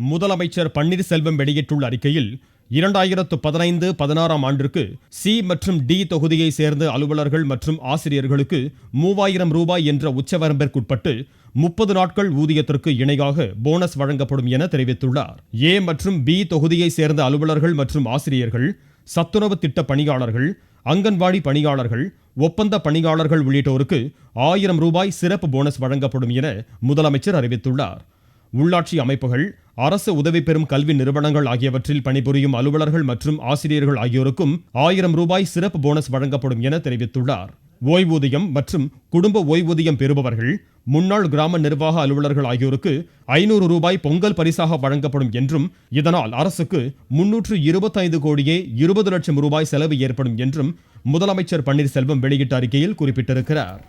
முதலமைச்சர் பன்னீர்செல்வம் வெளியிட்டுள்ள அறிக்கையில் 2015-16 ஆண்டிற்கு சி மற்றும் டி தொகுதியை சேர்ந்த அலுவலர்கள் மற்றும் ஆசிரியர்களுக்கு 3000 ரூபாய் என்ற உச்சவரம்பிற்குட்பட்டு 30 நாட்கள் ஊதியத்திற்கு இணையாக போனஸ் வழங்கப்படும் என தெரிவித்துள்ளார். ஏ மற்றும் பி தொகுதியை சேர்ந்த அலுவலர்கள் மற்றும் ஆசிரியர்கள், சத்துணவு திட்ட பணியாளர்கள், அங்கன்வாடி பணியாளர்கள், ஒப்பந்த பணியாளர்கள் உள்ளிட்டோருக்கு 1000 ரூபாய் சிறப்பு போனஸ் வழங்கப்படும் என முதலமைச்சர் அறிவித்துள்ளார். உள்ளாட்சி அமைப்புகள், அரசு உதவி பெறும் கல்வி நிறுவனங்கள் ஆகியவற்றில் பணிபுரியும் அலுவலர்கள் மற்றும் ஆசிரியர்கள் ஆகியோருக்கும் 1000 ரூபாய் சிறப்பு போனஸ் வழங்கப்படும் என தெரிவித்துள்ளார். ஓய்வூதியம் மற்றும் குடும்ப ஓய்வூதியம் பெறுபவர்கள், முன்னாள் கிராம நிர்வாக அலுவலர்கள் ஆகியோருக்கு 500 ரூபாய் பொங்கல் பரிசாக வழங்கப்படும் என்றும், இதனால் அரசுக்கு 325 கோடியே 20 லட்சம் ரூபாய் செலவு ஏற்படும் என்றும் முதலமைச்சர் பன்னீர்செல்வம் வெளியிட்ட அறிக்கையில் குறிப்பிட்டிருக்கிறார்.